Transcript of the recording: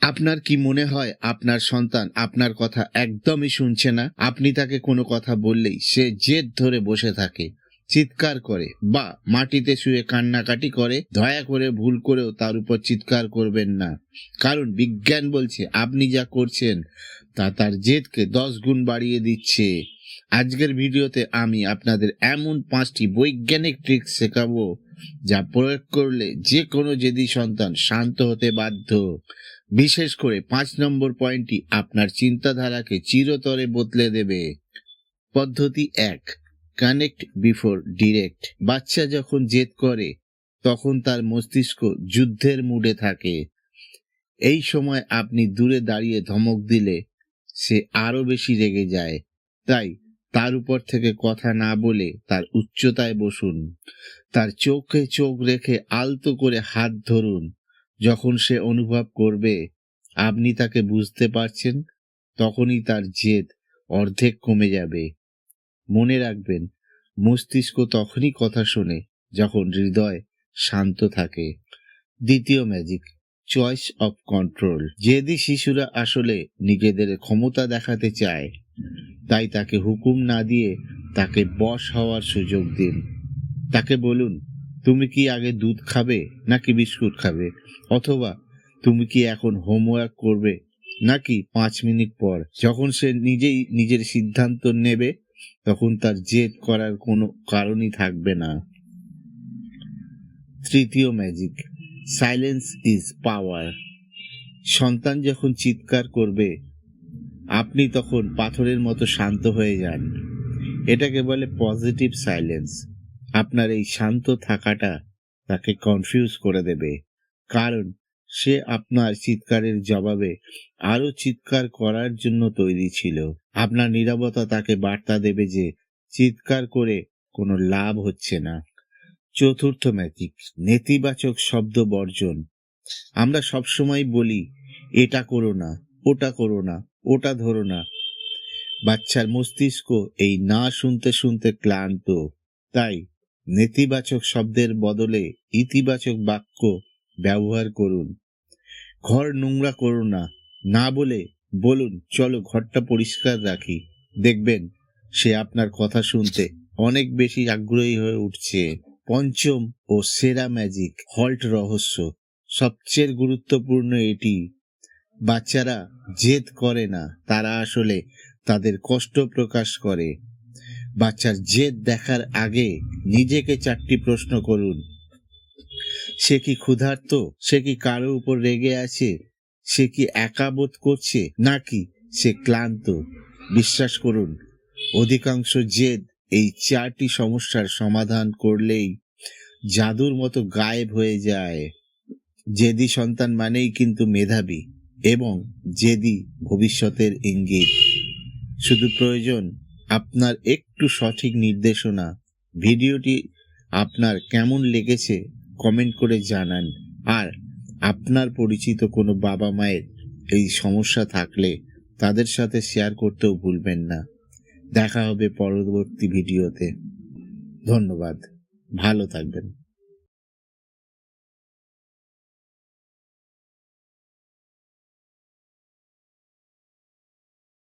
আপনার কি মনে হয় আপনার সন্তান আপনার কথা একদমই শুনছে না? আপনি তাকে কোনো কথা বললেই সে জেদ ধরে বসে থাকে, চিৎকার করে বা মাটিতে শুয়ে কান্নাকাটি করে। দয়া করে ভুল করেও তার উপর চিৎকার করবেন না, কারণ বিজ্ঞান বলছে আপনি যা করছেন তা তার জেদকে 10 গুণ বাড়িয়ে দিচ্ছে। আজকের ভিডিওতে আমি আপনাদের এমন 5টি বৈজ্ঞানিক ট্রিক্স শেখাবো যা প্রয়োগ করলে যে কোনো জেদি সন্তান শান্ত হতে বাধ্য। বিশেষ করে 5 নম্বর পয়েন্টটি আপনার চিন্তাধারাকে চিরতরে বদলে দেবে। পদ্ধতি 1, কানেক্ট বিফোর ডিরেক্ট। বাচ্চা যখন জেদ করে তখন তার মস্তিষ্ক যুদ্ধের মুডে থাকে। এই সময় আপনি দূরে দাঁড়িয়ে ধমক দিলে সে আরো বেশি রেগে যায়। তাই তার উপর থেকে কথা না বলে তার উচ্চতায় বসুন, তার চোখে চোখ রেখে আলতো করে হাত ধরুন। যখন সে অনুভব করবে আপনি তাকে বুঝতে পারছেন, তখনই তার জেদ অর্ধেক কমে যাবে। মনে রাখবেন, মস্তিষ্ক তখনই কথা শোনে যখন হৃদয় শান্ত থাকে। দ্বিতীয় ম্যাজিক, চয়েস অফ কন্ট্রোল। জেদি শিশুরা আসলে নিজেদের ক্ষমতা দেখাতে চায়, তাই তাকে হুকুম না দিয়ে তাকে বশ হওয়ার সুযোগ দিন। তাকে বলুন, তুমি কি আগে দুধ খাবে নাকি বিস্কুট খাবে, অথবা তুমি কি এখন হোমওয়ার্ক করবে নাকি 5 মিনিট পর। যখন সে নিজেই নিজের সিদ্ধান্ত নেবে তখন তার জেদ করার কোনো কারণই থাকবে না। তৃতীয় ম্যাজিক, সাইলেন্স ইজ পাওয়ার। সন্তান যখন চিৎকার করবে আপনি তখন পাথরের মতো শান্ত হয়ে যান। এটাকে বলে পজিটিভ সাইলেন্স। আপনার এই শান্ত থাকাটা তাকে কনফিউজ করে দেবে, কারণ সে আপনার চিৎকারের জবাবে আরো চিৎকার করার জন্য তৈরি ছিল। আপনার নীরবতা তাকে বার্তা দেবে যে চিৎকার করে কোনো লাভ হচ্ছে না। চতুর্থ ম্যাজিক, নেতিবাচক শব্দ বর্জন। আমরা সবসময় বলি, এটা করো না, ওটা করো না, ওটা ধরো না। বাচ্চার মস্তিষ্ক এই না শুনতে শুনতে ক্লান্ত। তাই নেতিবাচক শব্দের বদলে ইতিবাচক বাক্য ব্যবহার করুন। ঘর নোংরা করো না না বলে বলুন, চলো ঘরটা পরিষ্কার রাখি। দেখবেন সে আপনার কথা শুনতে অনেক বেশি আগ্রহী হয়ে উঠছে। পঞ্চম ও সেরা ম্যাজিক, হল্ট রহস্য। সবচেয়ে গুরুত্বপূর্ণ এটি, বাচ্চারা জেদ করে না, তারা আসলে তাদের কষ্ট প্রকাশ করে। বাচ্চার জেদ দেখার আগে নিজেকে 4টি প্রশ্ন করুন। সে কি ক্ষুধার্ত? সে কি কারো উপর রেগে আছে? সে কি একা বোধ করছে, নাকি সে ক্লান্ত? বিশ্বাস করুন, অধিকাংশ জেদ এই 4টি সমস্যার সমাধান করলেই জাদুর মতো গায়েব হয়ে যায়। জেদি সন্তান মানেই কিন্তু মেধাবী এবং জেদি ভবিষ্যতের ইঙ্গিত। শুধু প্রয়োজন আপনার একটু সঠিক নির্দেশনা। ভিডিওটি আপনার কেমন লেগেছে কমেন্ট করে জানান। আর আপনার পরিচিত কোনো বাবা মায়ের এই সমস্যা থাকলে তাদের সাথে শেয়ার করতেও ভুলবেন না। দেখা হবে পরবর্তী ভিডিওতে। ধন্যবাদ, ভালো থাকবেন।